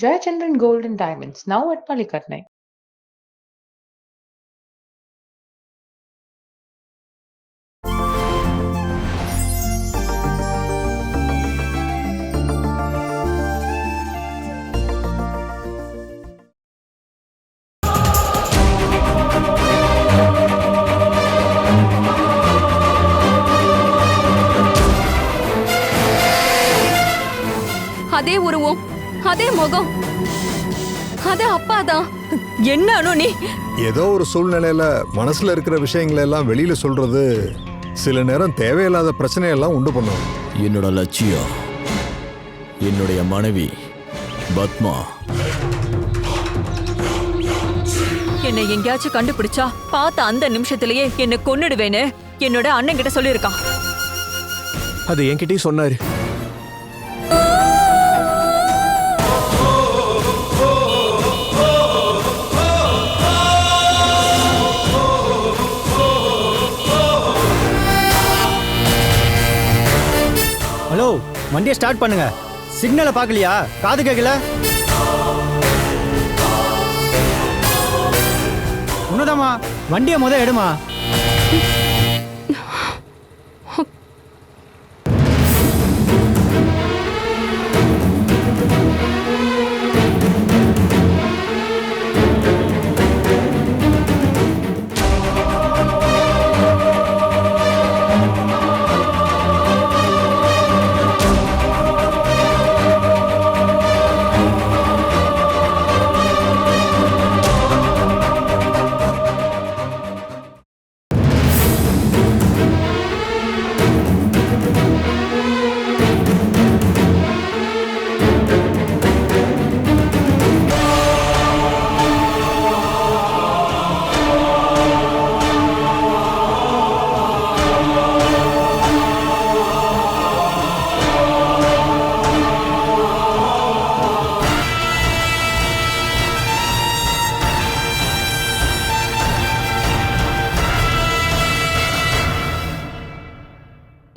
Jayachandran Gold and Diamonds, now at Palikatnai. அதே உருவம், அதே முகம், அதே அப்பாதான். என்ன அனு நீ? ஏதோ ஒரு சூழ்நிலையில மனசுல இருக்கிற விஷயங்களை எல்லாம் வெளியில சொல்றது சில நேரம் தேவையில்லாத பிரச்சனையெல்லாம் உண்டு பண்ணும். என்னோட லட்சியம் என்னுடைய மனைவி பத்மா. என்னை எங்கேயாச்சும் கண்டுபிடிச்சா பார்த்த அந்த நிமிஷத்திலேயே என்னை கொன்னுடுவேன்னு என்னோட அண்ணன் கிட்ட சொல்லியிருக்கான். அது என்கிட்டயும் சொன்னாரு. ஹலோ, வண்டியை ஸ்டார்ட் பண்ணுங்க. சிக்னலை பார்க்கலையா? காது கேட்கல? உன்னதாமா, வண்டியை எடுமா.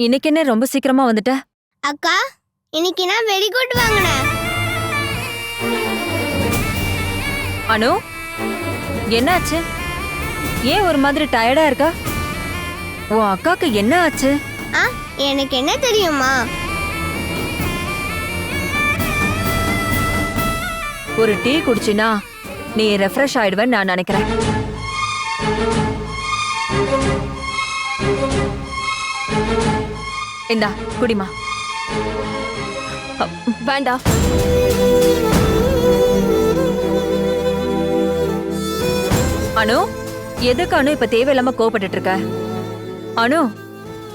இன்னைக்கு என்ன ரொம்ப சீக்கிரமா வந்துட்ட? அக்கா, இன்னைக்கு நான் வெரி குட் வாங்கினேன். அனு, என்னாச்சு? ஏன் ஒரு மாதிரி டயர்டா இருக்கா? உன் அக்காக்கு என்ன ஆச்சு? எனக்கு என்ன தெரியுமா? ஒரு டீ குடிச்சினா நீ ரெஃப்ரெஷ் ஆயிடுவேன்னு நான் நினைக்கிறேன். இந்தா குடிமா. வேண்டாம். அனு, எதுக்கு அனு இப்ப தேவையில்லாம கோவப்பட்டு இருக்க? அனு,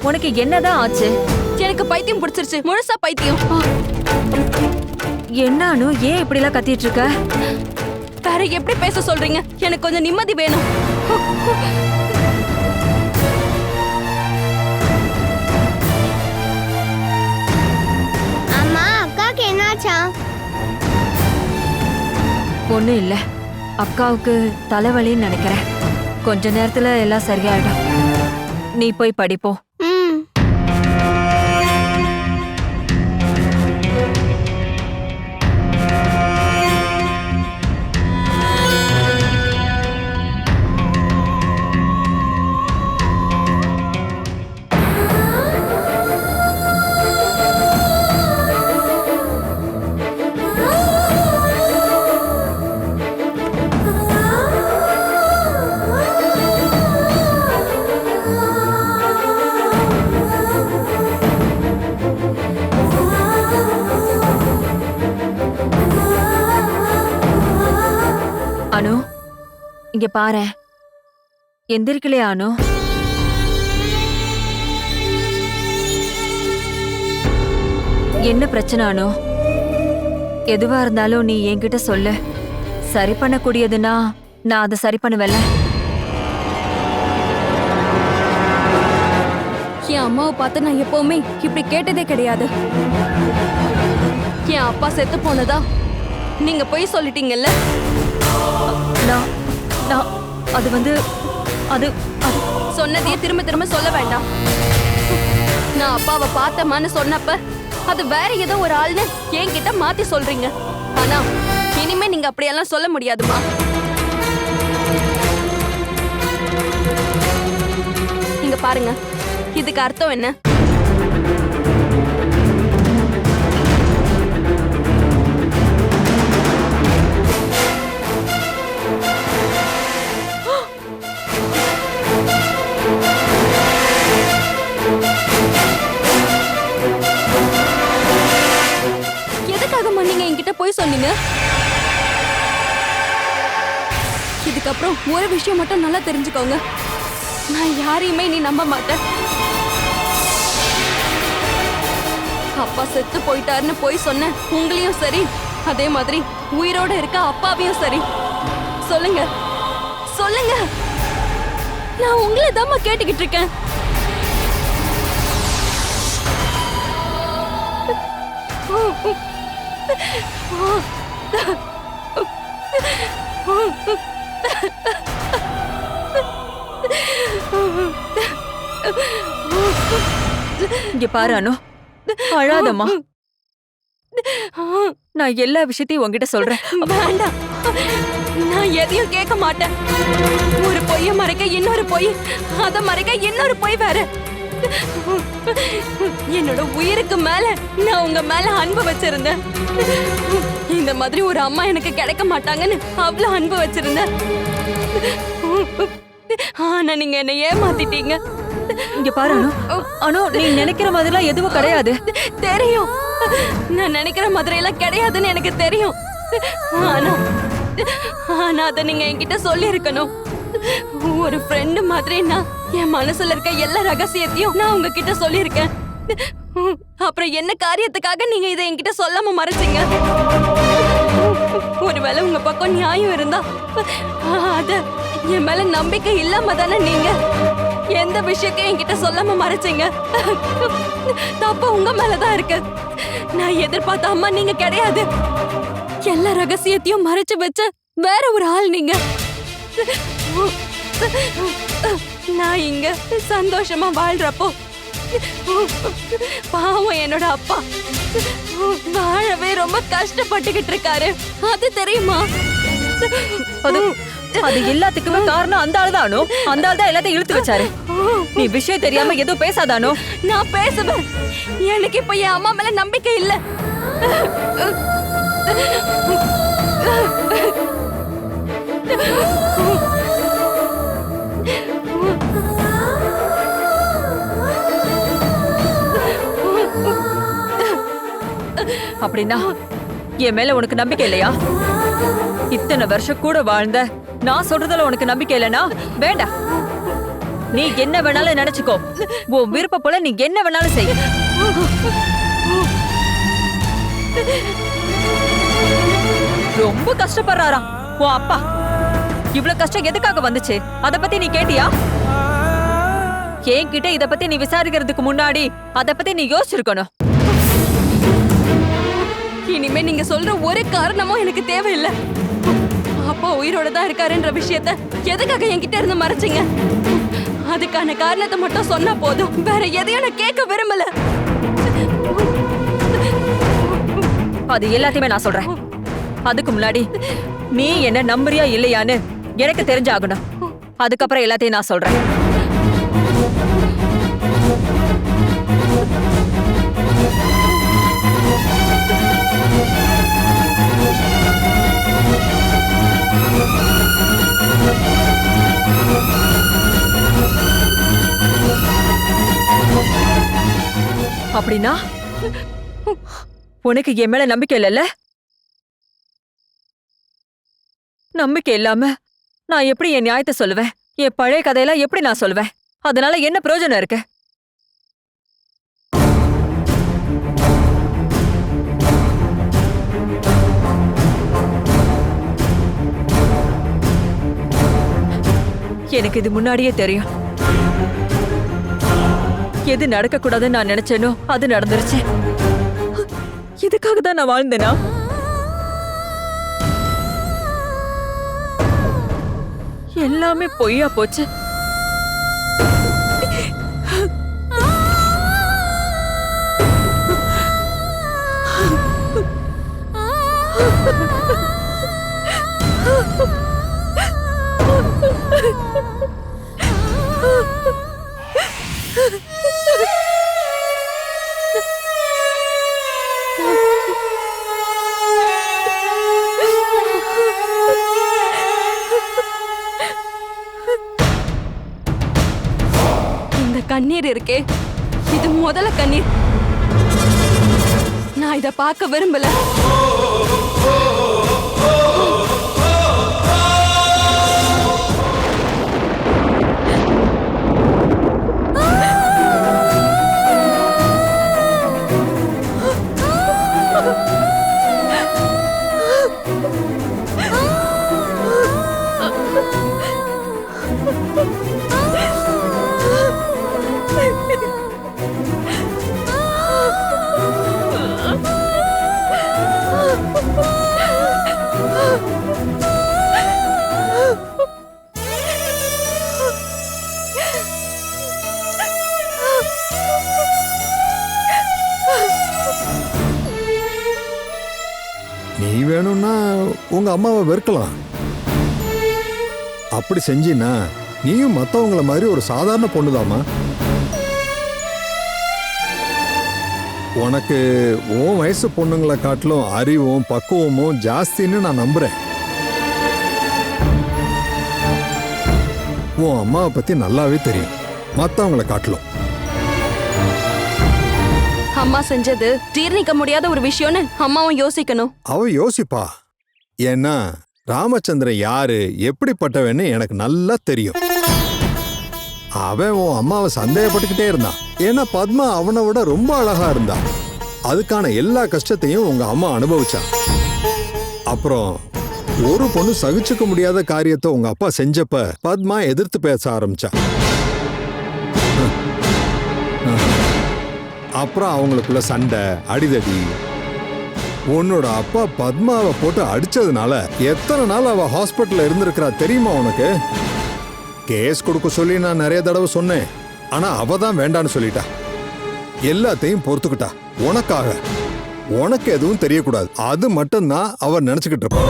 உனக்கு என்னதான் ஆச்சு? எனக்கு பைத்தியம் பிடிச்சிருச்சு, முழுசா பைத்தியம். என்ன அனு, ஏன் இப்படி எல்லாம் கத்திட்டு இருக்க? வேற எப்படி பேச சொல்றீங்க? எனக்கு கொஞ்சம் நிம்மதி வேணும். அம்மா, அக்காக்கு என்னாச்சா? ஒண்ணும் இல்ல, அக்காவுக்கு தலைவலின்னு நினைக்கிறேன். கொஞ்ச நேரத்துல எல்லாம் சரியாயிடும். நீ போய் படிப்போ. அனு, இங்க பாரு. எந்திரிக்கலையா அனு? என்ன பிரச்சனை அனு? எதுவா இருந்தாலும் நீ என்கிட்ட சொல்லு. சரி பண்ணக்கூடியதுன்னா நான் அதை சரி பண்ணுவேல. என் அம்மாவை பார்த்து நான் எப்பவுமே இப்படி கேட்டதே கிடையாது. என் அப்பா செத்து போனதா நீங்க போய் சொல்லிட்டீங்கல்ல? அது வந்து அது சொன்னதையே திரும்ப திரும்ப சொல்ல வேண்டாம். நான் அப்பாவை பார்த்தமான்னு சொன்னப்ப அது வேற ஏதோ ஒரு ஆள்னு என்கிட்ட மாத்தி சொல்றீங்க. ஆனா நீங்க அப்படியெல்லாம் சொல்ல முடியாதுமா. இங்க பாருங்க, இதுக்கு அர்த்தம் என்ன? எதுக்காகம்மா நீங்க என்கிட்ட போய் சொன்னீங்க? இதுக்கப்புறம் ஒரு விஷயம் மட்டும் நல்லா தெரிஞ்சுக்கோங்க, நான் யாரையுமே நீ நம்ப மாட்டேன். அப்பா செத்து போயிட்டாருன்னு போய் சொன்னேன் உங்களையும் சரி, அதே மாதிரி உயிரோட இருக்க அப்பாவையும் சரி. சொல்லுங்க சொல்லுங்க, நான் உங்களை தாம்மா கேட்டுக்கிட்டு இருக்கேன். இங்க பாரு அனு, அழாதம்மா. நான் எல்லா விஷயத்தையும் உன்கிட்ட சொல்றேன். வேண்டாம், நான் எதையும் கேட்க மாட்டேன். ஒரு பொய்ய மறைக்க இன்னொரு பொய், அத மறைக்க இன்னொரு பொய் வேற. என்னோட உயிருக்கு மேல நான் உங்க மேல அன்பு வச்சிருந்தேன். இந்த மாதிரி ஒரு அம்மா எனக்கு கிடைக்க மாட்டாங்கன்னு அவ்வளவு அன்பு வச்சிருந்தேன். ஆனா நீங்க என்ன ஏமாத்திட்டீங்க. இங்க பாரு அனு, அனு நீ நினைக்கிற மாதிரிலாம் எதுவும் கிடையாது. தெரியும், நான் நினைக்கிற மாதிரி எல்லாம் கிடையாதுன்னு எனக்கு தெரியும். ஆனா ஆனா அத நீங்க என்கிட்ட சொல்லி இருக்கணும். ஒரு ஃப்ரெண்டு மாதிரி நான் என் மனசுல இருக்க எல்லா ரகசியத்தையும் நான் உங்ககிட்ட சொல்லியிருக்கேன். அப்புறம் என்ன காரியத்துக்காக நீங்க இதை என்கிட்ட சொல்லாம மறைச்சீங்க? ஒருவேளை உங்க பக்கம் நியாயம் இருந்தா அத என் மேல நம்பிக்கை இல்லாம தானே நீங்க எந்த விஷயத்தையும் என்கிட்ட சொல்லாம மறைச்சீங்க. தப்பு உங்க மேலதான் இருக்கு. நான் எதிர்பார்த்த அம்மா நீங்க கிடையாது. எல்லா ரகசியத்தையும் மறைச்சு வச்ச வேற ஒரு ஆள் நீங்க. நான் இங்க சந்தோஷமா வாழ்றப்போ பாவம் என்னோட அப்பா வாழவே ரொம்ப கஷ்டப்பட்டுக்கிட்டு இருக்காரு. அது தெரியுமா? அது எல்லாத்துக்குமே காரணம் அந்த ஆள் தான் அனு. அந்த ஆள் தான் எல்லாத்தையும் இழுத்து வச்சாரு. நீ விஷயம் தெரியாம எதுவும் பேசாதானோ? நான் பேசுவேன். எனக்கு இப்ப என் அம்மா மேல நம்பிக்கை இல்ல. அப்படின்னா என் மேல உனக்கு நம்பிக்கை இல்லையா? இத்தனை வருஷம் கூட வாழ்ந்த நான் சொல்றதுல உனக்கு நம்பிக்கை இல்லைனா வேண்டாம். நீ என்ன வேணாலும் நினைச்சுக்கோ. உன் விருப்ப போல நீ என்ன வேணாலும் செய். ரொம்ப கஷ்டப்படுறாராம் உன் அப்பா. இவ்வளவு கஷ்டம் எதுக்காக வந்துச்சு அத பத்தி நீ கேட்டியா? என்கிட்ட இத பத்தி நீ விசாரிக்கிறதுக்கு முன்னாடி அத பத்தி நீ யோசிச்சிருக்கணும். இனிமே நீங்க சொல்ற ஒரு காரணமும் எனக்கு தேவையில்லை. அப்பா உயிரோட தான் இருக்காருன்ற விஷயத்த எதுக்காக என்கிட்ட இருந்து மறைச்சிங்க? அதுக்கான காரணத்தை மட்டும் சொன்னா போதும். வேற எதையும் நான் கேட்க விரும்பல. அது எல்லாத்தையுமே நான் சொல்றேன். அதுக்கு முன்னாடி நீ என்ன நம்புறியா இல்லையான்னு எனக்கு தெரிஞ்சாகணும். அதுக்கப்புறம் எல்லாத்தையும் நான் சொல்றேன். அப்படின்னா உனக்கு என் மேல நம்பிக்கை இல்லைல்ல? நம்பிக்கை இல்லாம நான் எப்படி என் நியாயத்தை சொல்லுவேன்? என் பழைய கதையெல்லாம் எப்படி நான் சொல்லுவேன்? அதனால என்ன பிரயோஜனம் இருக்கு? எனக்கு இது முன்னாடியே தெரியும். எது நடக்க கூடாதுன்னு நான் நினைச்சேனோ அது நடந்துருச்சு. இதுக்காக தான் நான் வாழ்ந்தேனா? எல்லாமே பொய்யா போச்சு. கண்ணீர் இருக்கே, இது முதல்ல கண்ணீர். நான் இத பார்க்க விரும்பல. நீ வேணும்னா உங்க அம்மாவை வெறுக்கலாம். அப்படி செஞ்சினா நீயும் மத்தவங்கள மாதிரி ஒரு சாதாரண பொண்ணுதாம்மா. உனக்கு உன் வயசு பொண்ணுங்களை காட்டிலும் அறிவும் பக்குவமும் ஜாஸ்தின்னு நான் நம்புறேன். உன் அம்மாவை பத்தி நல்லாவே தெரியும், மத்தவங்களை காட்டிலும். அம்மா செஞ்சது ஜீர்ணிக்க முடியாத ஒரு விஷயம்னு அம்மாவும் யோசிக்கணும். அவ யோசிப்பா. ஏன்னா ராமச்சந்திரன் யாரு, எப்படிப்பட்டவன்னு எனக்கு நல்லா தெரியும். அவன் உன் அம்மாவை சந்தேகப்பட்டுக்கிட்டே இருந்தான். ஏன்னா பத்மா அவனை விட ரொம்ப அழகா இருந்தா. அதுக்கான எல்லா கஷ்டத்தையும் உங்க அம்மா அனுபவிச்சா. அப்புறம் ஒரு பொண்ணு சகிச்சுக்க முடியாத காரியத்தை உங்க அப்பா செஞ்சப்ப பத்மா எதிர்த்து பேச ஆரம்பிச்சா. அப்புறம் அவங்களுக்குள்ள சண்டை, அடிதடி. உன்னோட அப்பா பத்மாவை போட்டு அடிச்சதுனால எத்தனை நாள் அவ ஹாஸ்பிட்டல்ல இருந்திருக்கிறா தெரியுமா உனக்கு? கேஸ் கொடுக்க சொல்லி நான் நிறைய தடவை சொன்னேன். ஆனா அவ தான் வேண்டான்னு சொல்லிட்டா. எல்லாத்தையும் பொறுத்துக்கிட்டா உனக்காக. உனக்கு எதுவும் தெரியக்கூடாது, அது மட்டும்தான் அவ நினைச்சுக்கிட்டு இருப்பா.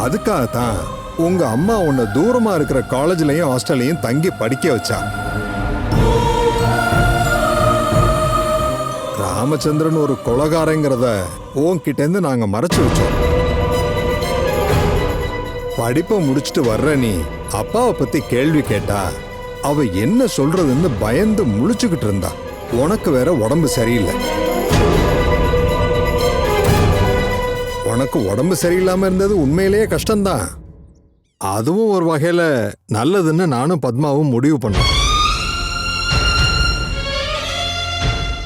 அதுக்காகத்தான் உங்க அம்மா உன்னை தூரமா இருக்கிற காலேஜ்லயும் ஹாஸ்டல்லையும் தங்கி படிக்க வச்சா. ராமச்சந்திரன் ஒரு கொலைகாரங்கிறத உன்கிட்ட இருந்து நாங்க மறைச்சு வச்சோம். படிப்பை முடிச்சுட்டு வர்ற நீ அப்பாவை பத்தி கேள்வி கேட்டா அவ என்ன சொல்றதுன்னு பயந்து முழிச்சுக்கிட்டு இருந்தா. உனக்கு வேற உடம்பு சரியில்லை. உனக்கு உடம்பு சரியில்லாம இருந்தது உண்மையிலேயே கஷ்டம்தான். அதுவும் ஒரு வகையில நல்லதுன்னு நானும் பத்மாவும் முடிவு பண்ணோம்.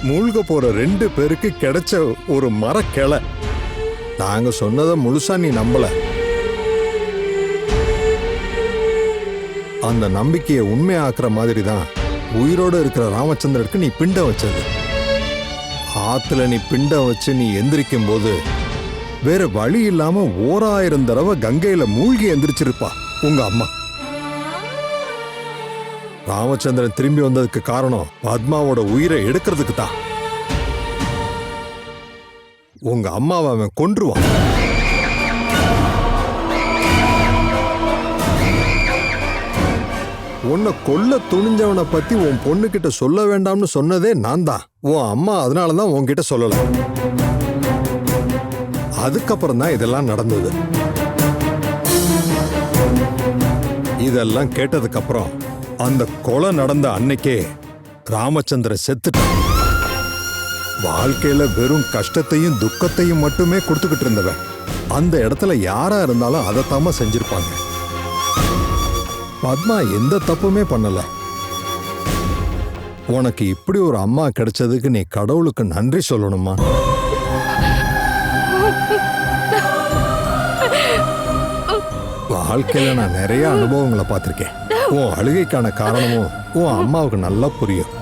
மூழ்க போற 2 பேருக்கு கிடைச்ச ஒரு மரக்கிளை. நாங்க சொன்னதை முழுசா நீ நம்பல. அந்த நம்பிக்கையை உண்மையாக்குற மாதிரி தான் உயிரோட இருக்கிற ராமச்சந்திரனுக்கு நீ பிண்டம் வச்சது. ஆத்துல நீ பிண்டம் வச்சு நீ எந்திரிக்கும் போது வேற வழி இல்லாம 1000 தடவை கங்கையில மூழ்கி எந்திரிச்சிருப்பா உங்க அம்மா. ராமச்சந்திரன் திரும்பி வந்ததுக்கு காரணம் பத்மாவோட உயிரை எடுக்கிறதுக்கு தான். உங்க அம்மாவை அவன் கொன்றுவான். உன்னை கொல்ல துணிஞ்சவனை பத்தி உன் பொண்ணுகிட்ட சொல்ல வேண்டாம்னு சொன்னதே நான் தான். உன் அம்மா அதனாலதான் உன்கிட்ட சொல்லல. அதுக்கப்புறம் தான் இதெல்லாம் நடந்தது. இதெல்லாம் கேட்டதுக்கு அப்புறம் அந்த கொலை நடந்த அன்னைக்கே ராமச்சந்திரன் செத்துட்டான். வாழ்க்கையில வெறும் கஷ்டத்தையும் துக்கத்தையும் மட்டுமே கொடுத்துக்கிட்டு இருந்தவன் அந்த இடத்துல யாரா இருந்தாலும் அதைத்தாம செஞ்சிருப்பாங்க. பத்மா எந்த தப்புமே பண்ணல. உனக்கு இப்படி ஒரு அம்மா கிடைச்சதுக்கு நீ கடவுளுக்கு நன்றி சொல்லணுமா? வாழ்க்கையில நான் நிறைய அனுபவங்களை பார்த்திருக்கேன். உன் அழுகைக்கான காரணமும் உன் அம்மாவுக்கு நல்லா புரியும்.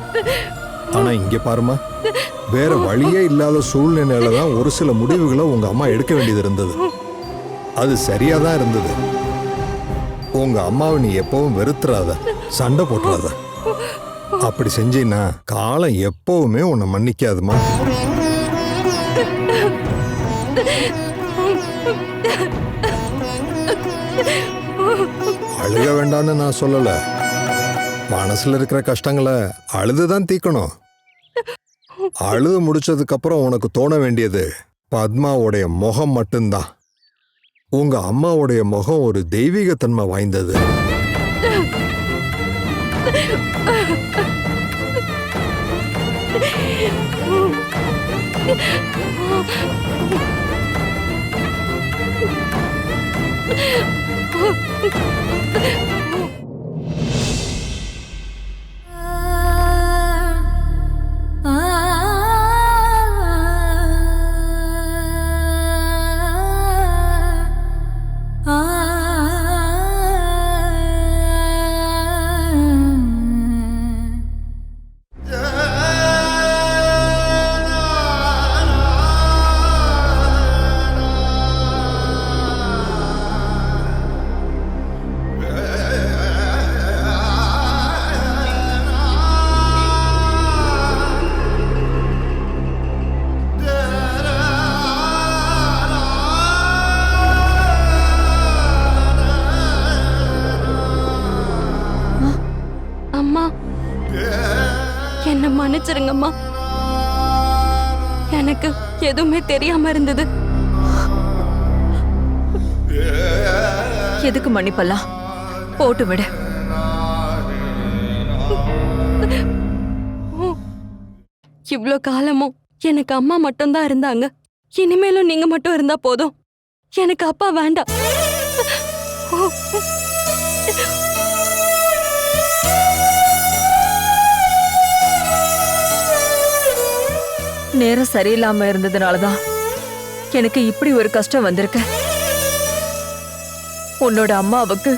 ஆனா இங்க பாருமா, வேற வழியே இல்லாத சூழ்நிலையில தான் ஒரு சில முடிவுகளை உங்க அம்மா எடுக்க வேண்டியது இருந்தது. அது சரியாதான் இருந்தது. உங்க அம்மாவை நீ எப்பவும் வெறுத்துறாத, சண்டை போட்டுறாத. அப்படி செஞ்சீன்னா காலம் எப்பவுமே உன்னை மன்னிக்காதுமா. அழுக வேண்டான்னு நான் சொல்லல. மனசுல இருக்கிற கஷ்டங்களை அழுதுதான் தீக்கணும். அழுது முடிச்சதுக்கு அப்புறம் உனக்கு தோண வேண்டியது பத்மாவுடைய முகம் மட்டும்தான். உங்க அம்மாவுடைய முகம் ஒரு தெய்வீகத்தன்மை வாய்ந்தது. அம்மா, என்ன மன்னிச்சிருங்கம்மா. எனக்கு எதுவுமே தெரியாம இருந்தது. எதுக்கு மன்னிப்பெல்லாம்? போட்டு விடு. இவ்ளோ காலமும் எனக்கு அம்மா மட்டும்தான் இருந்தாங்க. இனிமேலும் நீங்க மட்டும் இருந்தா போதும். எனக்கு அப்பா வேண்டாம். நேரம் சரியில்லாம இருந்ததுனாலதான் எனக்கு இப்படி ஒரு கஷ்டம் வந்திருக்கு. உன்னோட அம்மாவுக்கு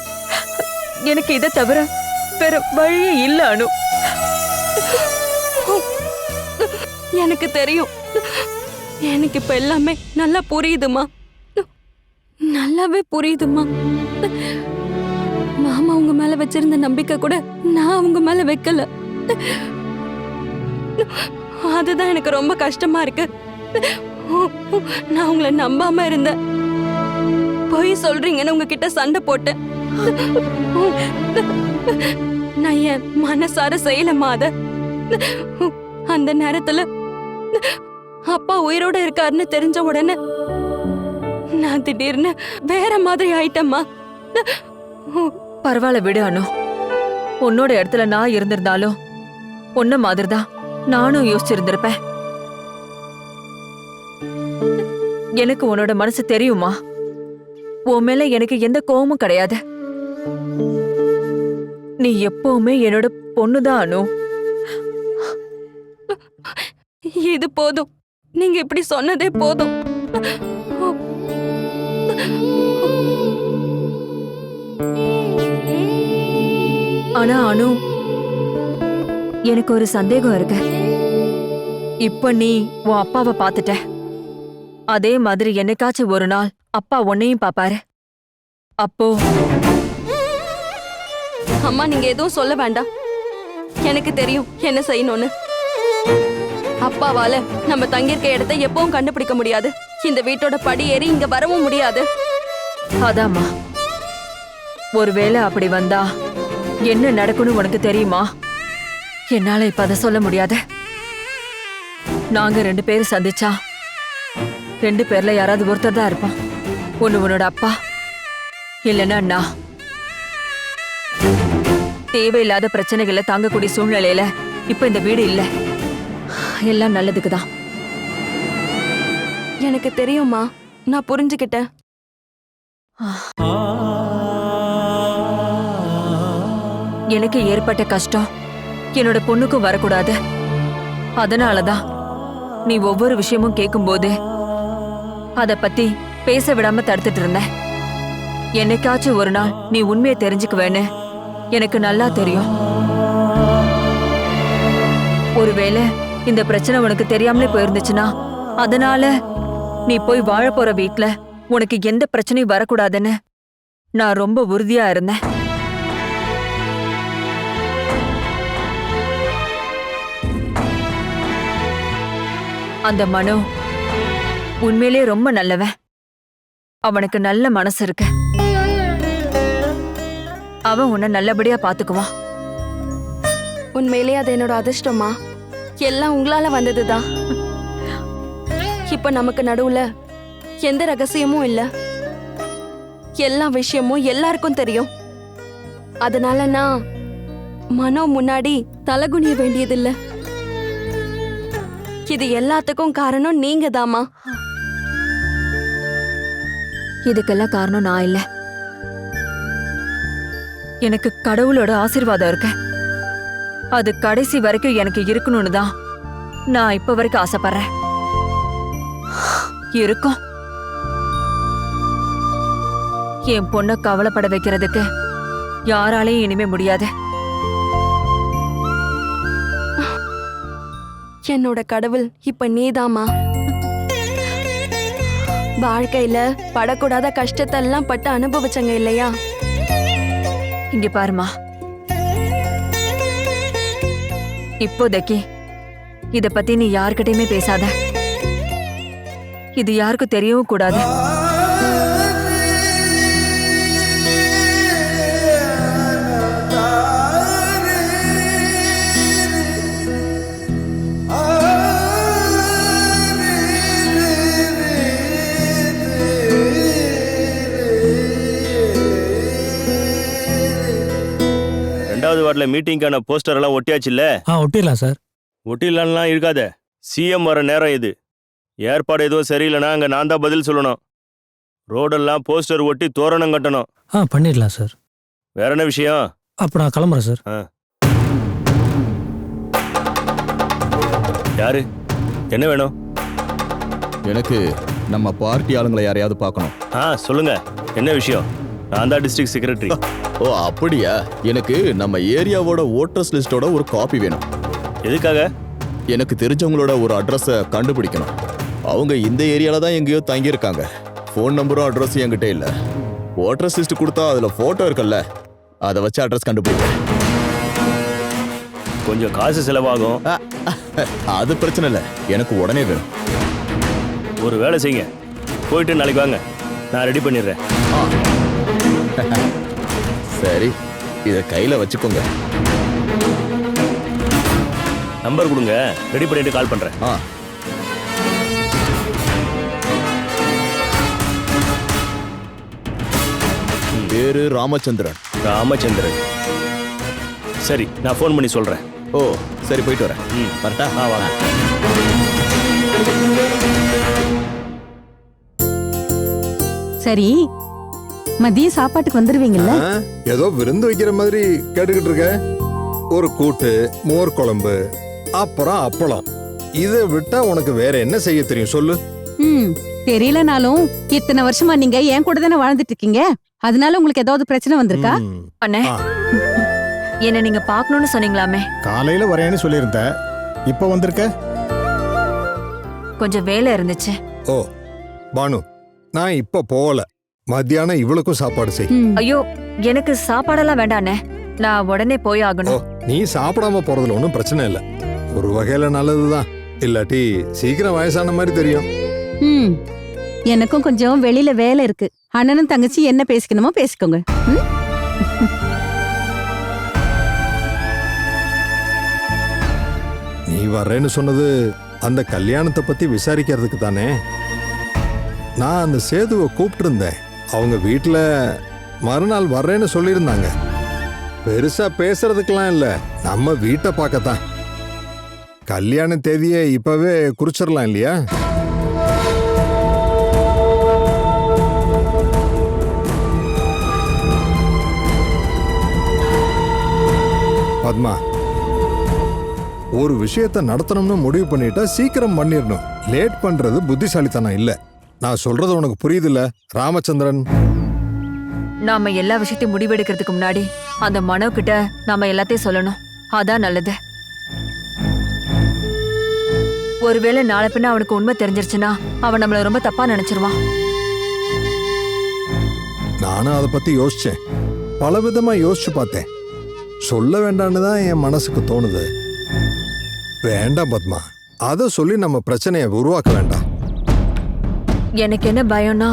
எனக்கு இதை தவிர வேற வழியே இல்ல அனு. எனக்கு தெரியும். எனக்கு இப்ப எல்லாமே நல்லா புரியுதுமா. நல்லாவே புரியுதுமா. மாமா உங்க மேல வச்சிருந்த நம்பிக்கை கூட நான் உங்க மேல வைக்கல. அதுதான் எனக்கு ரொம்ப கஷ்டமா இருக்கு. நான் உங்களை நம்பாம இருந்தேன். பொய் சொல்றீங்கன்னு உங்ககிட்ட சண்டை போட்டேன். நான் என் மனசார செய்யலமா அத. அந்த நேரத்துல அப்பா உயிரோட இருக்காருன்னு தெரிஞ்ச உடனே நான் திடீர்னு வேற மாதிரி ஆயிட்டேம்மா. பரவாயில்ல விடு அனு. உன்னோட இடத்துல நான் இருந்திருந்தாலும் உன்ன மாதிரிதான் நானும் யோசிச்சிருந்திருப்பேன். எனக்கு உன்னோட மனசு தெரியுமா? உன் மேல எனக்கு எந்த கோவமும் கிடையாது. நீ எப்பவுமே என்னோட பொண்ணுதான் அனு. இது போதும். நீங்க இப்படி சொன்னதே போதும். ஆனா அனு, எனக்கு ஒரு சந்தேகம் இருக்கு. இப்ப நீ உன் அப்பாவை பார்த்துட்ட. அதே மாதிரி என்னைக்காச்சும் ஒரு நாள் அப்பா உன்னையும் பாப்பாரு. அப்போ அம்மா, நீங்க எதுவும் சொல்ல வேண்டாம். எனக்கு தெரியும் என்ன செய்யணும்னு. அப்பாவால நம்ம தங்கியிருக்க இடத்தை எப்பவும் கண்டுபிடிக்க முடியாது. இந்த வீட்டோட படி ஏறி இங்க வரவும் முடியாது. அதாம்மா, ஒருவேளை அப்படி வந்தா என்ன நடக்கும்னு உனக்கு தெரியுமா? என்னால இப்ப அதை சொல்ல முடியாது. நாங்க 2 பேரும் சந்திச்சா 2 பேர்ல யாராவது ஒருத்தர் தான் இருப்போம். ஒண்ணு உன்னோட அப்பா, இல்லைன்னா நான். தேவையில்லாத பிரச்சனைகளை தாங்கக்கூடிய சூழ்நிலையில இப்ப இந்த வீடு இல்ல. எல்லாம் நல்லதுக்குதான். எனக்கு தெரியுமா, நான் புரிஞ்சுக்கிட்டேன். எனக்கு ஏற்பட்ட கஷ்டம் என்னோட பொண்ணுக்கும் வரக்கூடாது. அதனாலதான் நீ ஒவ்வொரு விஷயமும் கேட்கும்போது அத பத்தி பேச விடாம தடுத்துட்டு இருந்த. என்னைக்காச்சும் ஒரு நாள் நீ உண்மையை தெரிஞ்சுக்குவேன்னு எனக்கு நல்லா தெரியும். ஒருவேளை இந்த பிரச்சனை உனக்கு தெரியாமலே போயிருந்துச்சுன்னா, அதனால நீ போய் வாழ போற வீட்ல உனக்கு எந்த பிரச்சனையும் வரக்கூடாதுன்னு நான் ரொம்ப உறுதியா இருந்தேன். அந்த மனோ உண்மையிலே ரொம்ப நல்லவன். அவனுக்கு நல்ல மனசு இருக்கு. அவன் உன்னை நல்லபடியா பாத்துக்குவான். உண்மையிலே அது என்னோட அதிர்ஷ்டமா? எல்லாம் உங்களால வந்ததுதான். இப்ப நமக்கு நடுவுல எந்த ரகசியமும் இல்ல. எல்லா விஷயமும் எல்லாருக்கும் தெரியும். அதனால நான் மனோ முன்னாடி தலகுனிய வேண்டியதில்ல. இது எல்லாத்துக்கும் காரணம் நீங்க தாமா. இதுக்கெல்லாம் காரணம் நான் இல்ல. எனக்கு கடவுளோட ஆசீர்வாதம் இருக்கு. அது கடைசி வரைக்கும் எனக்கு இருக்கணும்னு தான் நான் இப்ப வரைக்கும் ஆசைப்படுறேன். இருக்கும். என் பொண்ண கவலைப்பட வைக்கிறதுக்கு யாராலையும் இனிமே முடியாது. என்னோட கடவுள் இப்ப நீதாமா. வாழ்க்கையில படக்கூடாத கஷ்டத்தெல்லாம் பட்டு அனுபவிச்சங்க இல்லையா? இங்க பாருமா, இப்போதைக்கு இத பத்தி நீ யார்கிட்டயுமே பேசாத. இது யாருக்கும் தெரியவும் கூடாது. ரெண்டாவது வார்டில் மீட்டிங்கான போஸ்டர் எல்லாம் ஒட்டியாச்சு இல்ல? ஒட்டிடலாம் சார். ஒட்டிடலாம் இருக்காத. சிஎம் வர நேரம் இது. ஏற்பாடு எதுவும் சரியில்லைன்னா அங்க நான் தான் பதில் சொல்லணும். ரோடெல்லாம் போஸ்டர் ஒட்டி தோரணம் கட்டணும். பண்ணிடலாம் சார். வேற என்ன விஷயம்? அப்ப நான் கிளம்புறேன் சார். யாரு? என்ன வேணும்? எனக்கு நம்ம பார்ட்டி ஆளுங்களை யாரையாவது பார்க்கணும். சொல்லுங்க, என்ன விஷயம்? நான் தான் டிஸ்ட்ரிக்ட் செக்ரட்டரி. ஓ அப்படியா? எனக்கு நம்ம ஏரியாவோட ஓட்டர்ஸ் லிஸ்டோட ஒரு காப்பி வேணும். எதுக்காக? எனக்கு தெரிஞ்சவங்களோட ஒரு அட்ரஸை கண்டுபிடிக்கணும். அவங்க இந்த ஏரியால தான் எங்கேயோ தங்கியிருக்காங்க. ஃபோன் நம்பரும் அட்ரஸும் என்கிட்ட இல்லை. ஓட்டர்ஸ் லிஸ்ட் கொடுத்தா அதில் ஃபோட்டோ இருக்குல்ல, அதை வச்சு அட்ரஸ் கண்டுபிடிப்பேன். கொஞ்சம் காசு செலவாகும். அது பிரச்சனை இல்லை, எனக்கு உடனே வேணும். ஒரு வேலை செய்யுங்க, போயிட்டு நாளைக்கு வாங்க, நான் ரெடி பண்ணிடுறேன். சரி, இதை கையில் வச்சுக்கோங்க. நம்பர் கொடுங்க, ரெடி பண்ணிட்டு கால் பண்றேன். பேரு ராமச்சந்திரன். ராமச்சந்திரன். சரி, நான் ஃபோன் பண்ணி சொல்றேன். ஓ சரி, போயிட்டு வரேன். வரட்டா? வாங்க. சரி, மதியம் சாப்பாட்டுக்கு வந்துருவீங்கல்ல? ஏதோ விருந்து வைக்கிற மாதிரி கேட்டுக்கிட்டு இருக்க. ஒரு கூட்டு, மோர் குழம்பு, அப்புறம் அப்பளம். இதை விட்டா உனக்கு வேற என்ன செய்ய தெரியும் சொல்லு? தெரியலனாலும் இத்தனை வருஷமா நீங்க என் கூட தானே வாழ்ந்துட்டு இருக்கீங்க. அதனால உங்களுக்கு ஏதாவது பிரச்சனை வந்திருக்கா? அண்ணே, என்ன நீங்க பாக்கணும்னு சொன்னீங்களாமே? காலையில வரேன்னு சொல்லியிருந்த, இப்ப வந்திருக்க? கொஞ்சம் வேலை இருந்துச்சு. ஓ பானு, நான் இப்ப போகல. மத்தியானம் இவளுக்கும் சாப்பாடு செய். ஐயோ, எனக்கு சாப்பாடெல்லாம் வேண்டாண்ணே, நான் உடனே போய் ஆகணும். நீ சாப்பிடாம போறதுல ஒன்றும் பிரச்சனை இல்லை. ஒரு வகையில நல்லதுதான். இல்லாட்டி சீக்கிரம் வயசான மாதிரி தெரியும். எனக்கும் கொஞ்சம் வெளியில வேலை இருக்கு. அண்ணனும் தங்கச்சி என்ன பேசிக்கணுமோ பேசிக்கோங்க. நீ வர்றேன்னு சொன்னது அந்த கல்யாணத்தை பத்தி விசாரிக்கிறதுக்கு தானே. நான் அந்த சேதுவை கூப்பிட்டு இருந்தேன். அவங்க வீட்டுல மறுநாள் வர்றேன்னு சொல்லியிருந்தாங்க. பெருசா பேசுறதுக்கெல்லாம் இல்ல, நம்ம வீட்டை பார்க்கத்தான். கல்யாண தேதியை இப்பவே குறிச்சிடலாம் இல்லையா? பத்மா, ஒரு விஷயத்தை நடத்தணும்னு முடிவு பண்ணிட்டா சீக்கிரம் பண்ணிடணும். லேட் பண்றது புத்திசாலித்தனம் இல்ல. நான் சொல்றது உனக்கு புரியுதுல்ல ராமச்சந்திரன்? நாம எல்லா விஷயத்தையும் முடிவெடுக்கிறதுக்கு முன்னாடி அந்த மனோ கிட்ட நாம எல்லாத்தையும் சொல்லணும். அதான் நல்லது. ஒருவேளை நாளை பின்ன அவனுக்கு உண்மை தெரிஞ்சிருச்சுன்னா அவன் நம்மள ரொம்ப தப்பா நினைச்சிருவான். நானும் அதை பத்தி யோசிச்சேன். பலவிதமா யோசிச்சு பார்த்தேன். சொல்ல வேண்டான்னு தான் என் மனசுக்கு தோணுது. வேண்டாம் பத்மா, அதை சொல்லி நம்ம பிரச்சனையை உருவாக்க வேண்டாம். எனக்கு என்ன பயம்னா,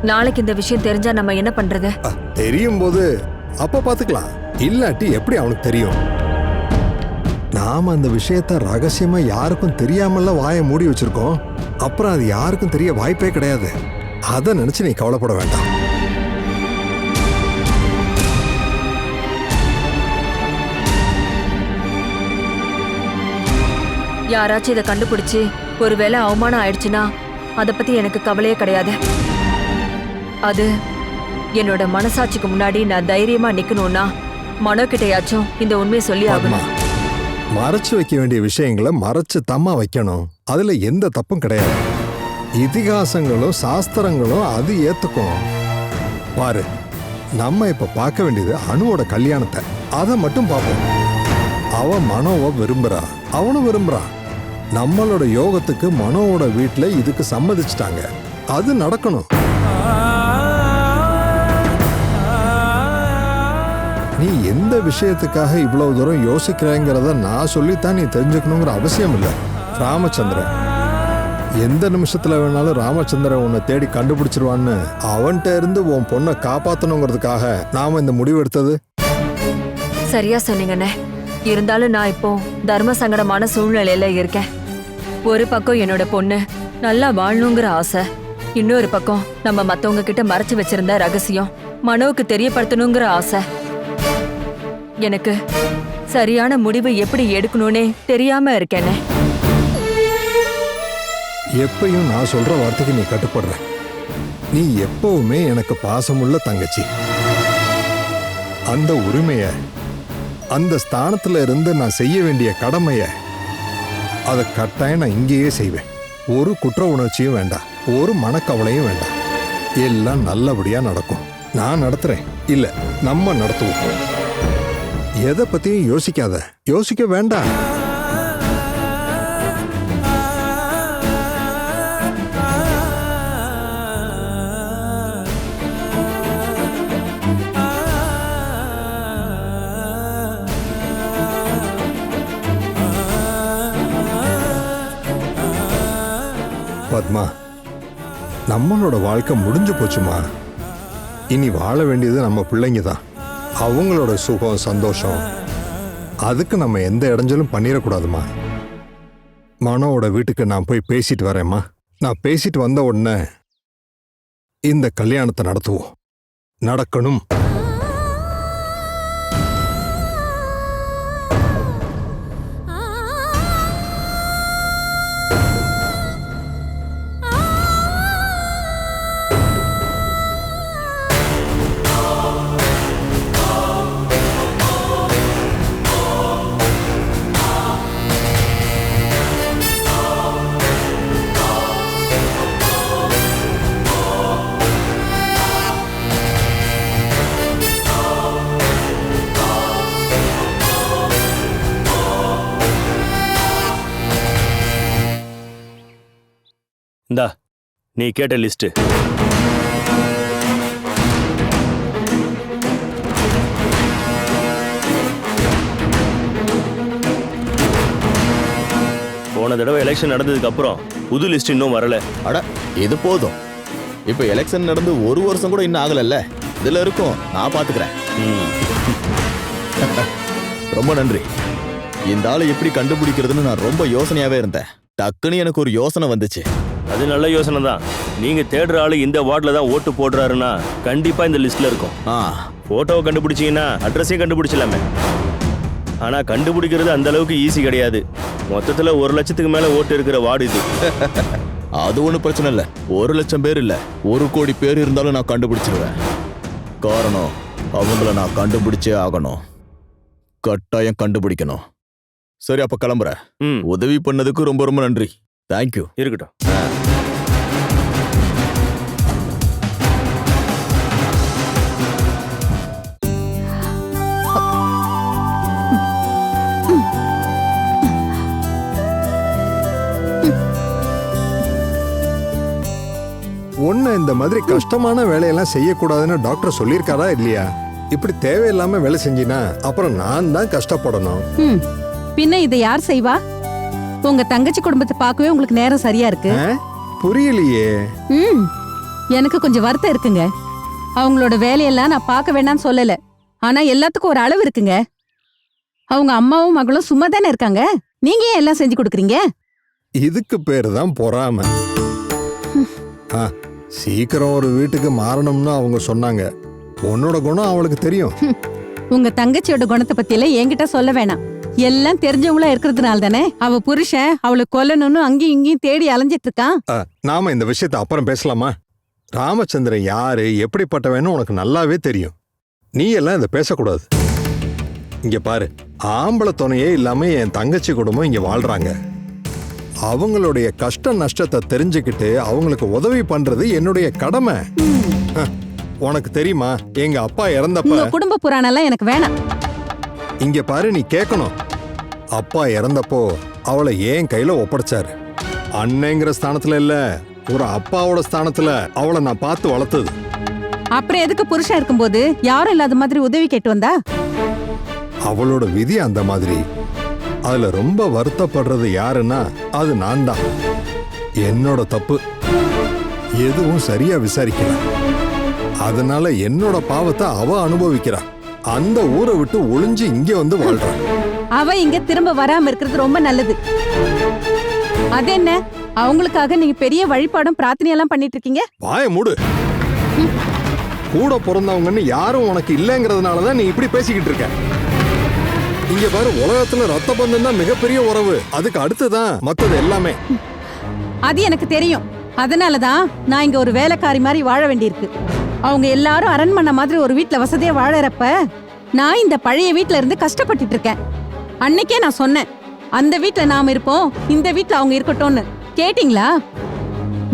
நாளைக்கு இந்த விஷயம் தெரிஞ்சா நம்ம என்ன பண்றது? தெரியும் போது அப்ப பாத்துக்கலாம். இல்லாட்டி எப்படி அவனுக்கு தெரியும்? நாம அந்த விஷயத்த ரகசியமா யாருக்கும் தெரியாமல வாயை மூடி வச்சிருக்கோம். அப்புறம் அது யாருக்கும் தெரிய வாய்ப்பே கிடையாது. அதை நினைச்சு நீ கவலைப்பட வேண்டாம். யாராச்சும் இதை கண்டுபிடிச்சு ஒருவேளை அவமானம் ஆயிடுச்சுன்னா அதை பத்தி எனக்கு கவலையே கிடையாது. அது என்னோட மனசாட்சிக்கு முன்னாடி நான் தைரியமா நிக்கணும்னா மனோ கிட்டயாச்சும் இந்த உண்மையை சொல்லி பத்மா, ஆகணும். மறைச்சு வைக்க வேண்டிய விஷயங்களை மறைச்சு தம்மா வைக்கணும். அதுல எந்த தப்பும் கிடையாது. இதிகாசங்களும் சாஸ்திரங்களும் அது ஏத்துக்கும். பாரு, நம்ம இப்ப பார்க்க வேண்டியது அனுவோட கல்யாணத்தை. அதை மட்டும் பார்ப்போம். அவ மனோவை விரும்புறா, அவனும் விரும்புறான். நம்மளோட யோகத்துக்கு மனோவோட வீட்டுல இதுக்கு சம்மதிச்சிட்டாங்க. அது நடக்கணும். நீ எந்த விஷயத்துக்காக இவ்வளவு தூரம் யோசிக்கிறேங்கிறத நான் சொல்லித்தான் நீ தெரிஞ்சுக்கணுங்கிற அவசியம் இல்லை. ராமச்சந்திரன் எந்த நிமிஷத்துல வேணாலும் ராமச்சந்திரன் உன்னை தேடி கண்டுபிடிச்சிருவான்னு அவன்கிட்ட இருந்து உன் பொண்ணை காப்பாத்தணுங்கிறதுக்காக நாம இந்த முடிவு எடுத்தது. சரியா சொன்னீங்கண்ணே. இருந்தாலும் நான் இப்போ தர்ம சங்கடமான சூழ்நிலையில இருக்கேன். ஒரு பக்கம் என்னோட பொண்ணு நல்லா வாழணுங்கிற ஆசை, இன்னொரு பக்கம் நம்ம மத்தவங்க கிட்ட மறைச்சு வச்சிருந்த ரகசியம் மனோவுக்கு தெரியப்படுத்தணுங்கிற ஆசை. எனக்கு சரியான முடிவு எப்படி எடுக்கணும்னே தெரியாம இருக்கேனே. எப்பயும் நான் சொல்ற வார்த்தைக்கு நீ கட்டுப்படுற. நீ எப்பவுமே எனக்கு பாசமுள்ள தங்கச்சி. அந்த உரிமைய, அந்த ஸ்தானத்துல இருந்து நான் செய்ய வேண்டிய கடமைய, அதை கட்டாயம் நான் இங்கேயே செய்வேன். ஒரு குற்ற உணர்ச்சியும் வேண்டாம், ஒரு மனக்கவலையும் வேண்டாம். எல்லாம் நல்லபடியா நடக்கும். நான் நடத்துறேன், இல்ல நம்ம நடத்துவோம். எதை பத்தியும் யோசிக்காத, யோசிக்க வேண்டாம். பத்மா, நம்மளோட வாழ்க்கை முடிஞ்சு போச்சுமா. இனி வாழ வேண்டியது நம்ம பிள்ளைங்க தான். அவங்களோட சுகம் சந்தோஷம், அதுக்கு நம்ம எந்த இடைஞ்சலும் பண்ணிடக்கூடாதுமா. மனோவோட வீட்டுக்கு நான் போய் பேசிட்டு வரேம்மா. நான் பேசிட்டு வந்த உடனே இந்த கல்யாணத்தை நடத்துவோம். நடக்கணும். இந்தா நீ கேட்ட லிஸ்ட். போன தடவை எலெக்ஷன் நடந்ததுக்கு அப்புறம் புது லிஸ்ட் இன்னும் வரல. அட இது போதும். இப்ப எலெக்ஷன் நடந்து ஒரு வருஷம் கூட இன்னும் ஆகலல்ல. இதுல இருக்கும், நான் பாத்துக்கிறேன். ரொம்ப நன்றி. இந்த ஆளை எப்படி கண்டுபிடிக்கிறதுன்னு நான் ரொம்ப யோசனையாவே இருந்தேன். டக்குன்னு எனக்கு ஒரு யோசனை வந்துச்சு. அது நல்ல யோசனை தான். நீங்க தேடுற ஆளு இந்த வார்டுல தான் ஓட்டு போடுறாருன்னா கண்டிப்பா இந்த லிஸ்ட்ல இருக்கும். போட்டோவை கண்டுபிடிச்சீங்கன்னா அட்ரஸையும் கண்டுபிடிச்சலாமே. ஆனா கண்டுபிடிக்கிறது அந்த அளவுக்கு ஈஸி கிடையாது. மொத்தத்துல 1 லட்சத்துக்கு மேல ஓட்டு இருக்கிற வார்டு இது. அது ஒன்றும் பிரச்சனை இல்லை. 1 லட்சம் பேர் இல்ல, 1 கோடி பேர் இருந்தாலும் நான் கண்டுபிடிச்சிருவேன். காரணம், அவங்கள நான் கண்டுபிடிச்சே ஆகணும். கட்டாயம் கண்டுபிடிக்கணும். சரி, அப்ப கிளம்புறேன். உதவி பண்ணதுக்கு ரொம்ப ரொம்ப நன்றி. தேங்க்யூ. இருக்கட்டும். ஒன்னு இந்த மாதிரி கஷ்டமான வேலையெல்லாம் செய்யக்கூடாதுன்னு டாக்டர் சொல்லியிருக்காரா இல்லையா? இப்படி தேவையில்லாம வேலை செஞ்சினா அப்புறம் நான் தான் கஷ்டப்படணும். பின்ன இதை யார் செய்வா? உங்க தங்கச்சி குடும்பத்தை பார்க்கவே உங்களுக்கு நேரம் சரியா இருக்கு. புரியலையே. எனக்கு கொஞ்சம் வருத்தம் இருக்குங்க. அவங்களோட வேலையெல்லாம் நான் பார்க்க வேண்டாம்னு சொல்லல. ஆனா எல்லாத்துக்கும் ஒரு அளவு இருக்குங்க. அவங்க அம்மாவும் மகளும் சும்மா தானே இருக்காங்க. நீங்க ஏன் எல்லாம் செஞ்சு கொடுக்குறீங்க? இதுக்கு பேரு தான் பொறாம. சீக்கிரம் ஒரு வீட்டுக்கு மாறணும்னு அவங்க சொன்னாங்க. உன்னோட குணம் அவளுக்கு தெரியும். உங்க தங்கச்சியோட குணத்தை பத்தி எல்லாம் என்கிட்ட சொல்ல வேணாம். எல்லாம் தெரிஞ்சவங்களா இருக்கிறதுனால தானே அவ புருஷன் அவளை கொல்லணும்னு அங்கேயும் இங்கேயும் தேடி அலைஞ்சிட்டு இருக்கான். நாம இந்த விஷயத்தை அப்புறம் பேசலாமா? ராமச்சந்திரன் யாரு, எப்படிப்பட்டவன்னு உனக்கு நல்லாவே தெரியும். நீ எல்லாம் இதை பேசக்கூடாது. இங்க பாரு, ஆம்பளை துணையே இல்லாம என் தங்கச்சி குடும்பம் இங்க வாழ்றாங்க. அவங்களுடைய கஷ்ட நஷ்டத்தை தெரிஞ்சுக்கிட்டு அவங்களுக்கு உதவி பண்றது என்னுடைய கடமை. உனக்கு தெரியுமா, எங்க அப்பா இறந்தப்ப உங்க குடும்ப புராணம்லாம் எனக்கு வேணாம். இங்க பாரு, நீ கேட்கணும். அப்பா இறந்தப்போ அவளை ஏன் கையில ஒப்படைச்சாரு. அண்ணங்கிற ஸ்தானத்துல இல்ல, ஒரு அப்பாவோட ஸ்தானத்துல அவளை நான் பார்த்து வளர்த்தது. அப்புறம் எதுக்கு புருஷன் இருக்கும்போது யாரும் இல்லாத மாதிரி உதவி கேட்டு வந்தா? அவளோட விதி அந்த மாதிரி. அதுல ரொம்ப வருத்தப்படுறது யாருன்னா அது நான் தான். என்னோட தப்பு. எதுவும் சரியா விசாரிக்கல. அதனால என்னோட பாவத்தை அவ அனுபவிக்கிறா. அந்த ஊரை விட்டு ஒளிஞ்சு இங்க வந்து வாழ்றா. அவ இங்க திரும்ப வராம இருக்கிறது ரொம்ப நல்லது. அது என்ன, அவங்களுக்காக நீங்க பெரிய வழிபாடும் பிரார்த்தனையெல்லாம் பண்ணிட்டு இருக்கீங்க? வாய மூடு. கூட பிறந்தவங்கன்னு யாரும் உனக்கு இல்லைங்கிறதுனாலதான் நீ இப்படி பேசிக்கிட்டு இருக்க. இங்க பாரு, உலகத்துல ரத்த பந்தம் தான் மிகப்பெரிய உறவு. அதுக்கு அடுத்துதான் மத்தது எல்லாமே. அது எனக்கு தெரியும். அதனாலதான் நான் இங்க ஒரு வேலைக்காரி மாதிரி வாழ வேண்டியிருக்கு. அவங்க எல்லாரும் அரண்மனை மாதிரி ஒரு வீட்டுல வசதியா வாழறப்ப நான் இந்த பழைய வீட்டுல இருந்து கஷ்டப்பட்டுட்டு இருக்கேன். அன்னைக்கே நான் சொன்னேன், அந்த வீட்டுல நாம இருப்போம், இந்த வீட்டுல அவங்க இருக்கட்டும்னு. கேட்டீங்களா?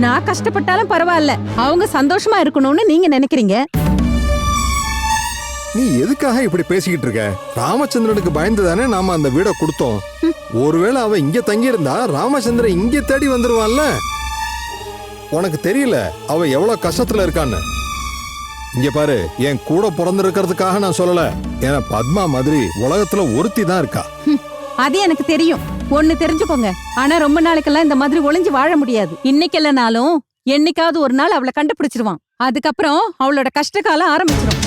நான் கஷ்டப்பட்டாலும் பரவாயில்ல, அவங்க சந்தோஷமா இருக்கணும்னு நீங்க நினைக்கிறீங்க. நீ எதுக்காக இப்படி பேசிக்கிட்டு இருக்க? ராமச்சந்திரனுக்கு பயந்து தானே நாம அந்த வீடை கொடுத்தோம். ஒருவேளை அவ இங்க தங்கி இருந்தா ராமச்சந்திரன் இங்க தேடி வந்துருவான்ல. உனக்கு தெரியல அவ எவ்வளவு கஷ்டத்துல இருக்கான்னு. இங்க பாரு, என் கூட பிறந்திருக்கிறதுக்காக நான் சொல்லல. ஏன்னா பத்மா மாதிரி உலகத்துல ஒருத்தி தான் இருக்கா. அது எனக்கு தெரியும். ஒண்ணு தெரிஞ்சுக்கோங்க, ஆனா ரொம்ப நாளைக்கெல்லாம் இந்த மாதிரி ஒளிஞ்சு வாழ முடியாது. இன்னைக்கு இல்லைனாலும் என்னைக்காவது ஒரு நாள் அவளை கண்டுபிடிச்சிருவான். அதுக்கப்புறம் அவளோட கஷ்ட காலம் ஆரம்பிச்சிடும்.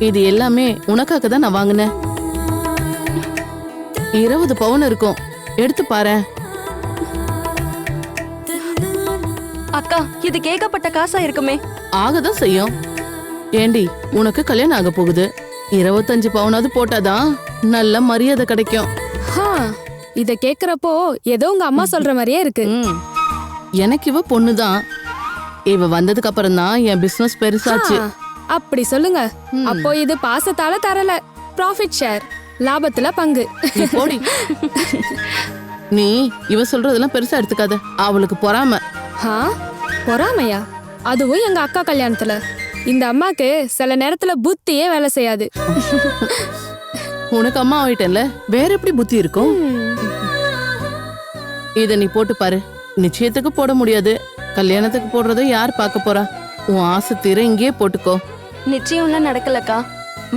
இது எல்லாமே உனக்காக தான் நான் வாங்கினேன். 20 பவுன் இருக்கும், எடுத்து பாரு. அக்கா, இது கேட்கப்பட்ட காசா இருக்குமே. ஆகதான் செய்யும். ஏண்டி, உனக்கு கல்யாணம் ஆக போகுது. 25 பவுனாவது போட்டாதான் நல்ல மரியாதை கிடைக்கும். இத கேக்குறப்போ ஏதோ உங்க அம்மா சொல்ற மாதிரியே இருக்கு. எனக்கு இவ பொண்ணுதான். இவ வந்ததுக்கு அப்புறம் தான் என் பிசினஸ் பெருசாச்சு. அப்படி சொல்லுங்க. அப்போ இது பாசத்தால தரல, ப்ராஃபிட் ஷேர், லாபத்துல பங்கு. போடி. நீ இவ சொல்றதெல்லாம் பெருசா எடுத்துக்காத, அவளுக்கு பொறாம. பொறாமையா? அதுவும் எங்க அக்கா கல்யாணத்துல. இந்த அம்மாக்கு சில நேரத்துல புத்தியே வேலை செய்யாது. உனக்கு அம்மா ஆயிட்டேன்ல, வேற எப்படி புத்தி இருக்கும்? இத நீ போட்டு பாரு. நிச்சயத்துக்கு போட முடியாது, கல்யாணத்துக்கு போடுறத யார் பார்க்க போறா? உன் ஆசை தீர இங்கேயே போட்டுக்கோ. நிச்சயம்லாம் நடக்கலக்கா.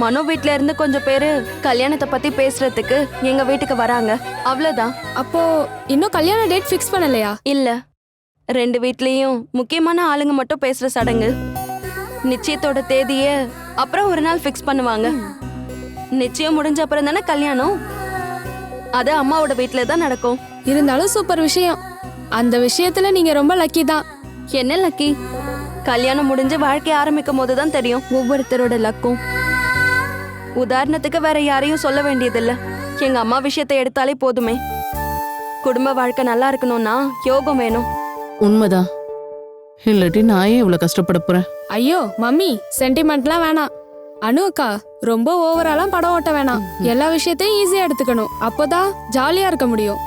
மனோ வீட்ல இருந்து கொஞ்சம் பேரு கல்யாணத்தை பத்தி பேசுறதுக்கு எங்க வீட்டுக்கு வராங்க, அவ்வளவுதான். அப்போ இன்னும் கல்யாண டேட் ஃபிக்ஸ் பண்ணலையா? இல்ல, 2 வீட்லயும் முக்கியமான ஆளுங்க மட்டும் பேசுற சடங்கு. நிச்சயத்தோட தேதிய அப்புறம் ஒரு நாள் ஃபிக்ஸ் பண்ணுவாங்க. நிச்சயம் முடிஞ்ச அப்புறம் தானே கல்யாணம். அது அம்மாவோட வீட்ல தான் நடக்கும். இருந்தாலும் சூப்பர் விஷயம். அந்த விஷயத்துல நீங்க ரொம்ப லக்கி தான். என்ன லக்கி? கல்யாணம் முடிஞ்சு வாழ்க்கை ஆரம்பிக்கும் போதுதான் தெரியும் ஒவ்வொருத்தரோட லக்கும். உதாரணத்துக்கு வேற யாரையும் சொல்ல வேண்டியதில்ல. எங்க அம்மா விஷயத்தை எடுத்தாலே போதுமே. குடும்ப வாழ்க்கை நல்லா இருக்கணும்னா யோகம் வேணும். உண்மைதான். இல்லாட்டி நான் ஏன் இவ்வளவு கஷ்டப்பட போறேன்? ஐயோ மம்மி, சென்டிமெண்ட்லாம் வேணாம். அனு அக்கா, ரொம்ப ஓவராலாம் படம் ஓட்ட வேணாம். எல்லா விஷயத்தையும் ஈஸியா எடுத்துக்கணும். அப்போதான் ஜாலியா இருக்க முடியும்.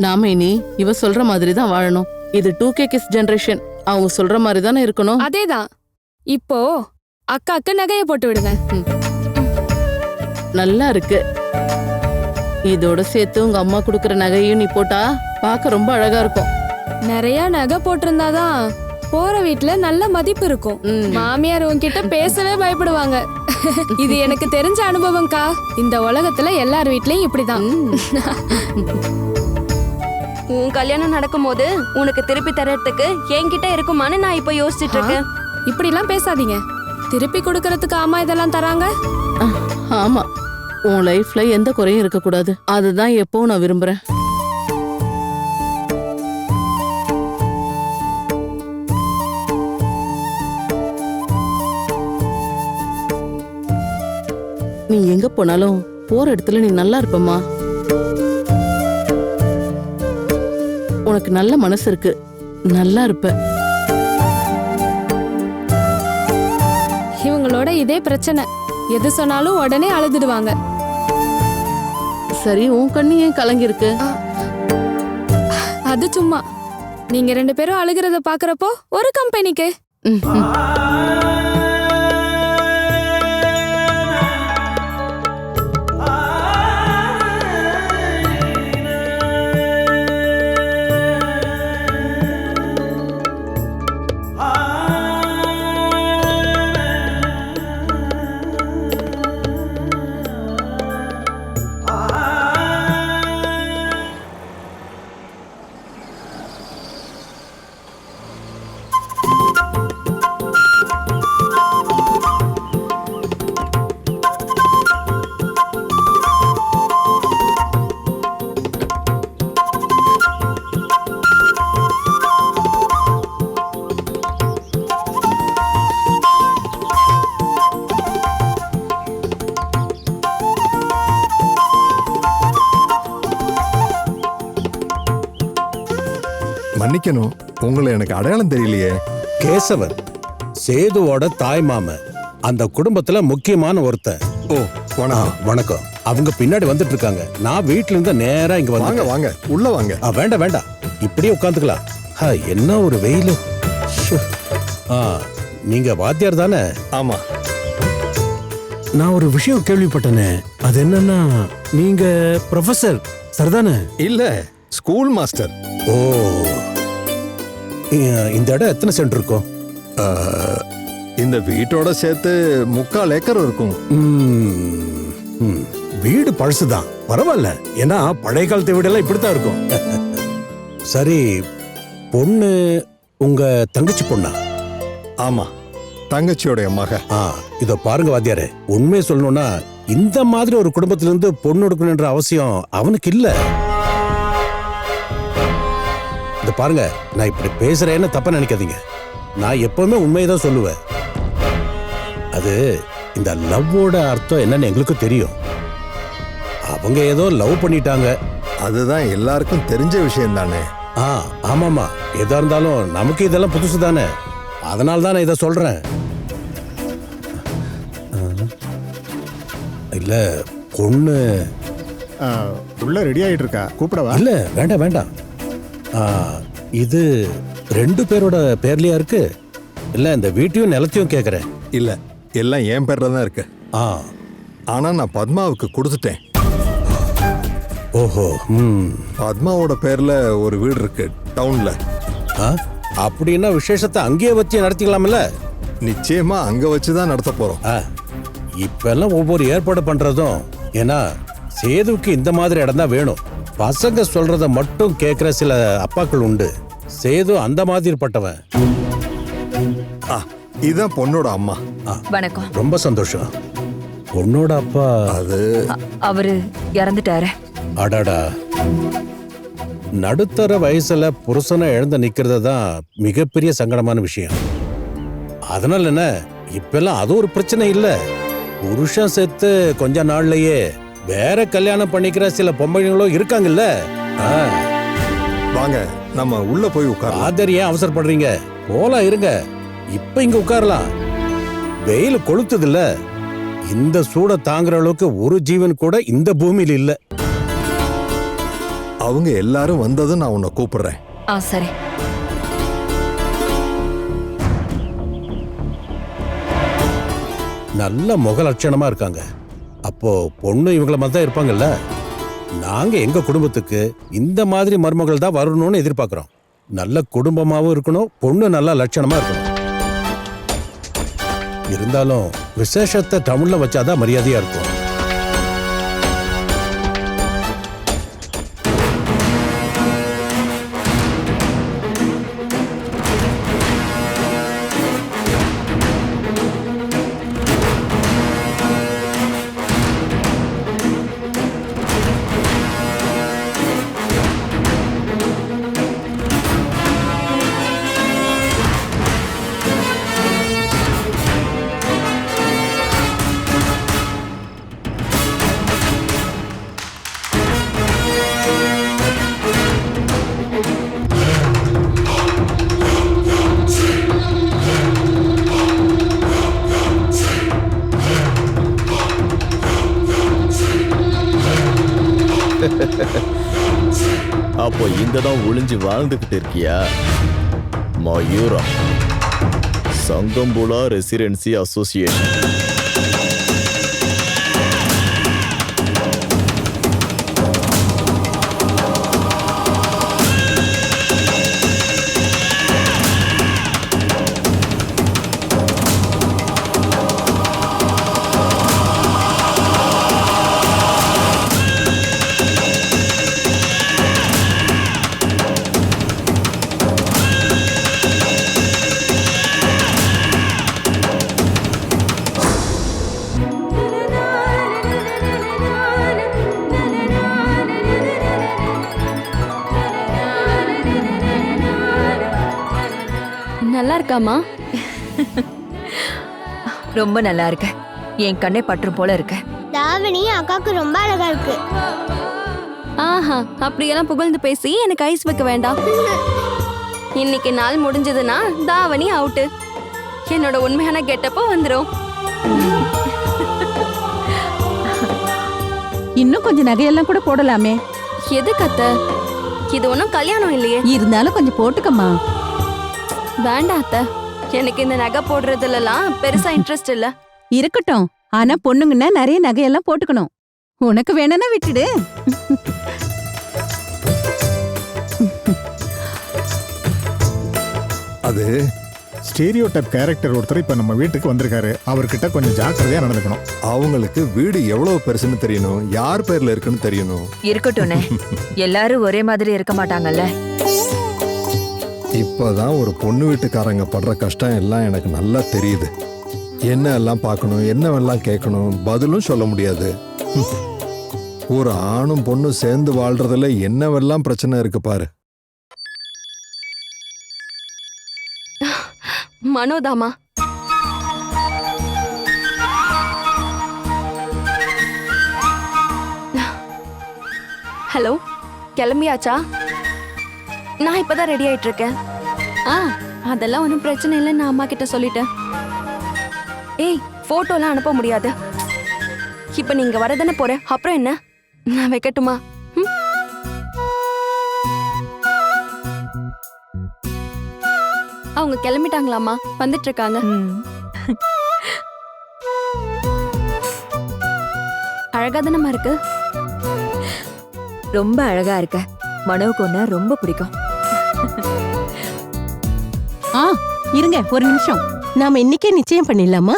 நாம இனி இவ சொல்ற மாதிரி தான் வாழணும். இது 2K கிஸ் ஜெனரேஷன். அவங்க சொல்ற மாதிரி தானே இருக்கணும். அதேதான். இப்போ அக்காக்கு நகையை போட்டு விடுங்க. நல்லா இருக்கு. இதோட சேர்த்து உங்க அம்மா குடுக்கற நகையும் நீ போட்டா பார்க்க ரொம்ப அழகா இருக்கும். நிறைய நகை போட்டிருந்தாதான் போற வீட்டுல நல்ல மதிப்பு இருக்கும். மாமியார் உன்கிட்ட பேசவே பயப்படுவாங்க. இது எனக்கு தெரிஞ்ச அனுபவம்க்கா. இந்த உலகத்துல எல்லார் வீட்லயும் இப்படிதான். உன் கல்யாணம் நடக்கும்போது உனக்கு திருப்பி தரத்துக்கு என்கிட்ட இருக்குமான்னு நான் இப்ப யோசிச்சுட்டு இருக்கேன். இப்படிலாம் பேசாதீங்க. திருப்பி கொடுக்கறதுக்கு அம்மா இதெல்லாம் தராங்க. ஆமா, உன் லைஃப்ல எந்த குறையும் இருக்க கூடாது. அதுதான் எப்பவும் நான் விரும்புறேன். நீ எங்க போனாலும் போற இடத்துல நீ நல்லா இருப்பம்மா. உனக்கு நல்ல மனசு இருக்கு, நல்லா இருப்ப. இவங்களோட இதே பிரச்சனை. எது சொன்னாலும் உடனே அழுதுடுவாங்க. சரி, உன் கண்ணு ஏன் கலங்கி இருக்கு? அது சும்மா. நீங்க 2 பேரும் அழுகிறத பாக்குறப்போ ஒரு கம்பெனிக்கு. மன்னிக்கணும், உங்களை எனக்கு அடையாளம் தெரியலையே. கேசவன் சேதுவோட தாய் மாமன், அந்த குடும்பத்துல முக்கியமான ஒருத்தன். ஓ, வணக்கம். வணக்கம். அவங்க பின்னாடி வந்துட்டு இருக்காங்க. நான் வீட்ல இருந்து நேரா இங்க வாங்க வந்து. வாங்க, உள்ள வாங்க. வேண்டாம் வேண்டாம், இப்படியே உட்காந்துக்கலாம். என்ன ஒரு வெயில். நீங்க வாத்தியார் தானே? ஆமா. நான் ஒரு விஷயம் கேள்விப்பட்டேனே, அது என்னன்னா நீங்க ப்ரொஃபசர் சரிதானே? இல்ல, ஸ்கூல் மாஸ்டர். ஓ, இந்த இடம் எத்தனை சென்ட் இருக்கும்? இந்த வீட்டோட சேர்த்து 3/4 ஏக்கர் இருக்கும். வீடு பழசுதான், பரவாயில்ல. ஏன்னா பழைய காலத்தை வீடெல்லாம் இப்படித்தான் இருக்கும். சரி, பொண்ணு உங்க தங்கச்சி பொண்ணா? ஆமா, தங்கச்சியோட மக. இத பாருங்க வாத்தியாரே, உண்மையை சொல்லணும்னா இந்த மாதிரி ஒரு குடும்பத்துல இருந்து பொண்ணு எடுக்கணுன்ற அவசியம் அவனுக்கு இல்ல. இந்த பாருங்க, நான் இப்படி பேசுறேன்னு தப்பா நினைக்காதீங்க. நான் எப்பவுமே உண்மையை சொல்லுவேன். அது இந்த லவ்வோட அர்த்தம் என்னன்னு எங்களுக்கு தெரியும். அவங்க ஏதோ லவ் பண்ணிட்டாங்க, அதுதான் எல்லாருக்கும் தெரிஞ்ச விஷயம் தானே. ஆமாமா, எதா இருந்தாலும் நமக்கு இதெல்லாம் புதுசு தானே. அதனால தான் நான் இதை சொல்றேன். இல்ல, பொண்ணு உள்ள ரெடி ஆயிட்டு இருக்கா, கூப்பிடவா? இல்ல, வேண்டாம் வேண்டாம். இது 2 பேரோட பேர்லயா இருக்கு? இல்ல இந்த வீட்டையும் நிலத்தையும் கேக்குறேன். இல்ல, எல்லாம் என் பேர்ல தான் இருக்கு. ஆனா நான் பத்மாவுக்கு கொடுத்துட்டேன். ஓஹோ. பத்மாவோட பேர்ல ஒரு வீடு இருக்கு டவுன்ல. அப்படின்னா விசேஷத்தை அங்கேயே வச்சு நடத்திக்கலாம்ல? நிச்சயமா அங்க வச்சுதான் நடத்த போறோம். இப்ப எல்லாம் ஒவ்வொரு ஏற்பாடு பண்றதும், ஏன்னா சேதுவுக்கு இந்த மாதிரி இடம் தான் வேணும். பசங்க சொல்றத மட்டும் கேட்கிற சில அப்பாக்கள் உண்டு. சேது அந்த மாதிரி பட்டவன். இதுதான் பொண்ணோட அம்மா. வணக்கம். ரொம்ப சந்தோஷம். பொண்ணோட அப்பா அது அவரு இறந்துட்டாரு. அடாடா, நடுத்தர வயசுல புருஷனை இழந்து நிக்கிறது தான் மிகப்பெரிய சங்கடமான விஷயம். அதனால என்ன, இப்பெல்லாம் அது ஒரு பிரச்சனை இல்ல. புருஷன் செத்து கொஞ்ச நாள்லயே வேற கல்யாணம் பண்ணிக்கிற சில பொம்பளைங்களும் இருக்காங்கல்ல. வாங்க, நம்ம உள்ள போய் உட்கார. ஆதர், ஏன் அவசரப்படுறீங்க? போலாம், இருங்க. இப்ப இங்க உட்காரலாம். வெயில் கொளுத்துது இல்ல, இந்த சூட தாங்குற அளவுக்கு ஒரு ஜீவன் கூட இந்த பூமியில இல்ல. அவங்க எல்லாரும் வந்ததும் நான் உன்னை கூப்பிடுறேன். சரி. நல்ல முக லட்சணமா இருக்காங்க. அப்போ பொண்ணு இவங்கள மாதிரி தான் இருப்பாங்கல்ல. நாங்க எங்க குடும்பத்துக்கு இந்த மாதிரி மருமகள் தான் வரணும்னு எதிர்பார்க்கிறோம். நல்ல குடும்பமாவும் இருக்கணும், பொண்ணு நல்ல லட்சணமா இருக்கணும். இருந்தாலும் விசேஷத்தை தமிழ்ல வச்சாதான் மரியாதையா இருக்கும். அப்போ இங்க தான் ஒளிஞ்சு வாழ்ந்துகிட்டு இருக்கியா? மயூரம், சங்கம்புலா ரெசிடென்சி அசோசியேஷன். நல்லா இருக்காமா? ரொம்ப நல்லா இருக்க. என் கண்ணே பற்றும் போல இருக்க. தாவணி அக்காக்கு ரொம்ப அழகா இருக்கு. ஆஹா, அப்படியெல்லாம் புகழ்ந்து பேசி எனக்கு ஐஸ் வைக்க வேண்டாம். இன்னைக்கு நாள் முடிஞ்சதுன்னா தாவணி அவுட்டு. என்னோட உண்மையான கெட்டப்போ வந்துரும். இன்னும் கொஞ்சம் நகையெல்லாம் கூட போடலாமே. எது கத்த? இது ஒன்றும் கல்யாணம் இல்லையே. இருந்தாலும் கொஞ்சம் போட்டுக்கம்மா. வேண்டாம் அத்தை, எனக்கு இந்த நகை போடுறதுலலாம் பெருசா இன்ட்ரெஸ்ட் இல்ல. இருக்கட்டும், ஆனா பொண்ணுங்கன்னா நிறைய நகையெல்லாம் போட்டுக்கணும். உனக்கு வேணும்னா விட்டுடு. அது ஸ்டீரியோ டைப் கேரக்டர் ஒருத்தர் இப்ப நம்ம வீட்டுக்கு வந்திருக்காரு. அவர்கிட்ட கொஞ்சம் ஜாக்கிரதையா நடந்துக்கணும். அவங்களுக்கு வீடு எவ்வளவு பெருசுன்னு தெரியணும், யார் பேர்ல இருக்குன்னு தெரியணும். இருக்கட்டும்னே, எல்லாரும் ஒரே மாதிரி இருக்க மாட்டாங்கல்ல. இப்பதான் ஒரு பொண்ணு வீட்டுக்காரங்க படுற கஷ்டம் எல்லாம் எனக்கு நல்லா தெரியுது. என்ன எல்லாம் பார்க்கணும், என்னவெல்லாம் கேட்கணும், பதிலும் சொல்ல முடியாது. ஒரு ஆணும் பொண்ணும் சேர்ந்து வாழ்றதுல என்னவெல்லாம் பிரச்சனை இருக்கு பாரு. மனோதாமா, ஹலோ, கிளம்பியாச்சா? நான் இப்பதான் ரெடி ஆயிட்டு இருக்கேன். அதெல்லாம் ஒன்றும் பிரச்சனை இல்லைன்னு நான் அம்மா கிட்ட சொல்லிட்டேன். ஏய், போட்டோலாம் அனுப்ப முடியாது. இப்ப நீங்க வரதானே போற, அப்புறம் என்ன? நான் வைக்கட்டுமா? அவங்க கிளம்பிட்டாங்களாம்மா, வந்துட்டு இருக்காங்க. அழகா தானம்மா இருக்கு? ரொம்ப அழகா இருக்க. மனோவுக்கு ஒன்ன ரொம்ப பிடிக்கும். இருங்க ஒரு நிமிஷம். நாம இன்னைக்கே நிச்சயம் பண்ணிடலாமா?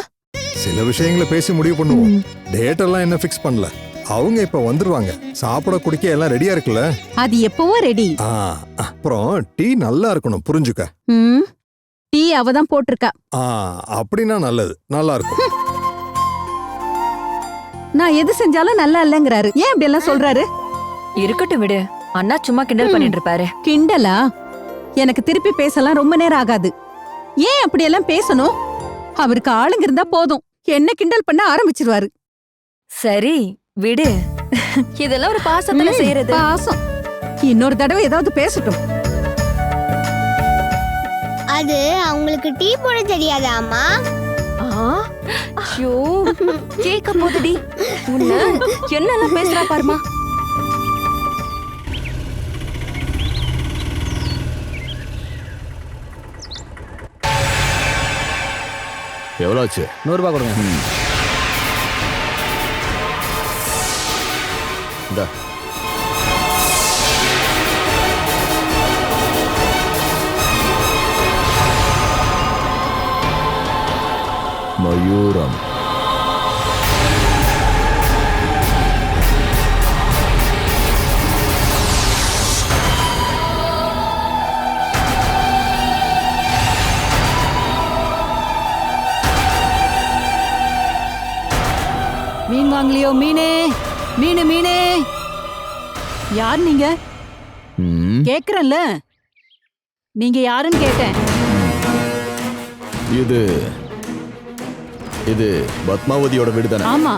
சில விஷயங்களை பேசி முடிவு பண்ணுவோம். டேட் எல்லாம் என்ன ஃபிக்ஸ் பண்ணல. அவங்க இப்ப வந்துருவாங்க. சாப்பிட குடிக்க எல்லாம் ரெடியா இருக்குல்ல? அது எப்பவோ ரெடி. அப்புறம் டீ நல்லா இருக்கணும், புரிஞ்சுக்க. டீ அவதான் போட்டிருக்கா. அப்படின்னா நல்லது, நல்லா இருக்கும். நான் எது செஞ்சாலும் நல்லா இல்லங்கிறாரு. ஏன் அப்படி எல்லாம் சொல்றாரு? இருக்கட்டும் விடு. அண்ணா சும்மா கிண்டல் பண்ணிட்டு இருப்பாரு. கிண்டலா? எனக்கு திருப்பி பேசலாம் ரொம்ப நேரம் ஆகாது. ஏன் அப்படியெல்லாம் பேசணும்? அவருக்கு ஆளுங்க இருந்தா போதும், என்ன கிண்டல் பண்ண ஆரம்பிச்சிருவாரு. சரி விடு. இதெல்லாம் ஒரு பாசத்துல செய்யறது. பாசம். இன்னொரு தடவை ஏதாவது பேசட்டும். அது அவங்களுக்கு டீ போட தெரியாதா அம்மா? ஐயோ, கேட்க போதுடி. உன்ன என்னெல்லாம் பேசுறா பாருமா. எவ்வளோ ஆச்சு? 100 ரூபாய் கொடுங்க. இந்தா. மயூரம். மீன் வாங்கலையோ? மீனே, மீனு மீனே. யார் நீங்க? கேக்குறேன்ல, நீங்க யாருன்னு கேட்டேன். இது இது பத்மாவதியோட வீடு தானே? ஆமா.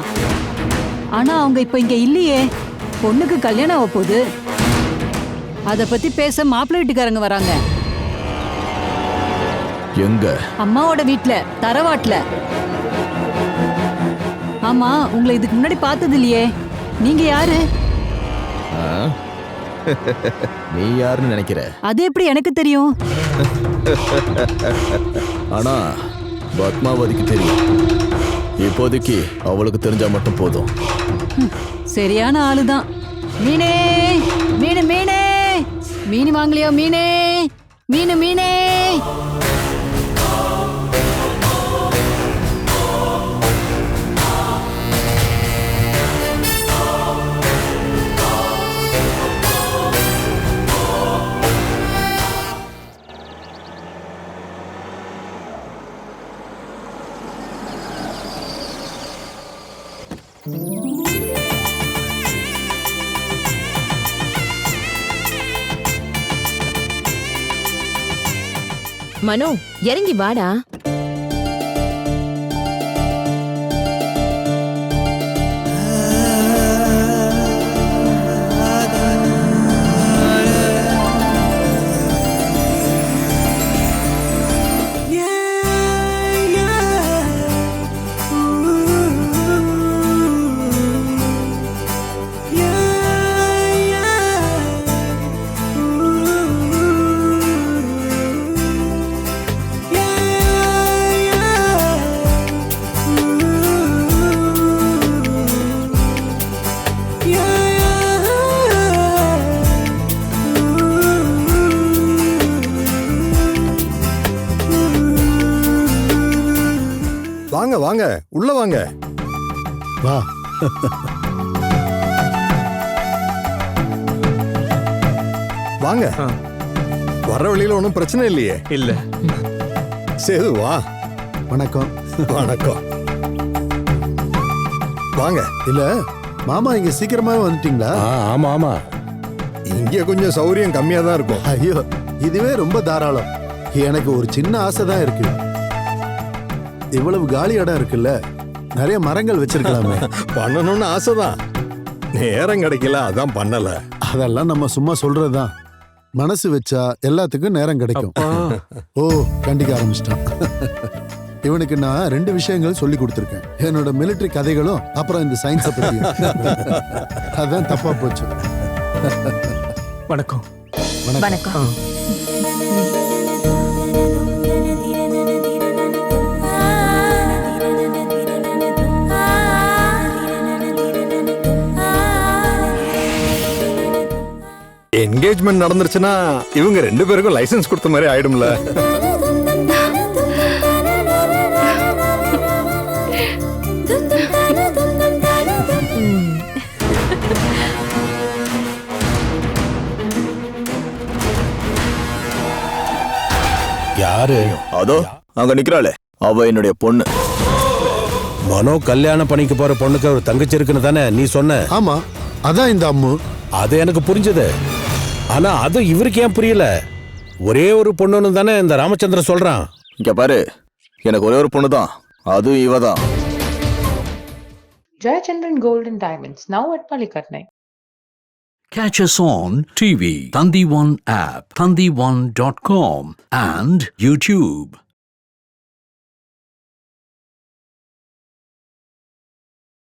ஆனா அவங்க இப்ப இங்க இல்லையே. பொண்ணுக்கு கல்யாணம் ஆக போகுது. அத பத்தி பேச மாப்பிள்ளை வீட்டுக்காரங்க வராங்க. எங்க? அம்மாவோட வீட்ல, தரவாட்ல. ஆமா, உங்களை இதுக்கு முன்னாடி பார்த்தது இல்லையே. நீங்க யாரு? ஆ? நீ யாருன்னு நினைக்கிற? அது எப்படி எனக்கு தெரியும்? ஆனா பத்மாவதிக்கு தெரியும். இப்போதைக்கு அவளுக்கு தெரிஞ்சா மட்டும் போதும். சரியான ஆளுதான். மீனே மீனு மீனே மீன் வாங்கலையோ? மீனே மீனு மீனே. மனு, இறங்கி வாடா. வாங்க வாங்க, உள்ள வாங்க. வா. வாங்க. வர வழியில ஒன்றும் பிரச்சனை இல்லையே? இல்ல. சேது வா. வணக்கம். வணக்கம். வாங்க. இல்ல மாமா, இங்க சீக்கிரமாவே வந்துட்டீங்களா? ஆமா ஆமா. இங்க கொஞ்சம் சௌரியம் கம்மியா தான் இருக்கும். ஐயோ, இதுவே ரொம்ப தாராளம். எனக்கு ஒரு சின்ன ஆசை தான் இருக்கு. இவ்வளவு காலி இடம் இருக்குல்ல, நிறைய மரங்கள் வச்சிருக்கலாமே. பண்ணணும்னு ஆசைதான், நேரம் கிடைக்கல, அதான் பண்ணல. அதெல்லாம் நம்ம சும்மா சொல்றதுதான். மனசு வச்சா எல்லாத்துக்கும் நேரம் கிடைக்கும். ஓ, கண்டிக்க ஆரம்பிச்சிட்டான். இவனுக்கு நான் 2 விஷயங்கள் சொல்லி கொடுத்துருக்கேன். என்னோட மிலிட்டரி கதைகளும் அப்புறம் இந்த சயின்ஸை பத்தி. அதான் தப்பா போச்சு. வணக்கம். வணக்கம். என்கேஜ்மெண்ட் நடந்துருச்சுன்னா இவங்க 2 பேருக்கும் லைசன்ஸ் கொடுத்த மாதிரி ஆயிடும்ல. யாரு? அதோ அங்க நிக்கிறாளே, அவ என்னுடைய பொண்ணு. மனோ கல்யாணம் பண்ணிக்க போற பொண்ணுக்கு ஒரு தங்கச்சி இருக்குன்னு தானே நீ சொன்ன? ஆமா, அதான் இந்த அம்மு. அது எனக்கு புரிஞ்சது. ஆனா அது இவருக்கு ஏன் புரியல? ஒரே ஒரு பொண்ணுன்னு தானே இந்த ராமச்சந்திரன் சொல்றான். இங்க பாரு, எனக்கு ஒரே ஒரு பொண்ணு தான், அதுவும் இவ தான். Jayachandran Gold and Diamonds, now at Palikatnai. Catch us on TV, Thandivan app, thandivan.com and YouTube.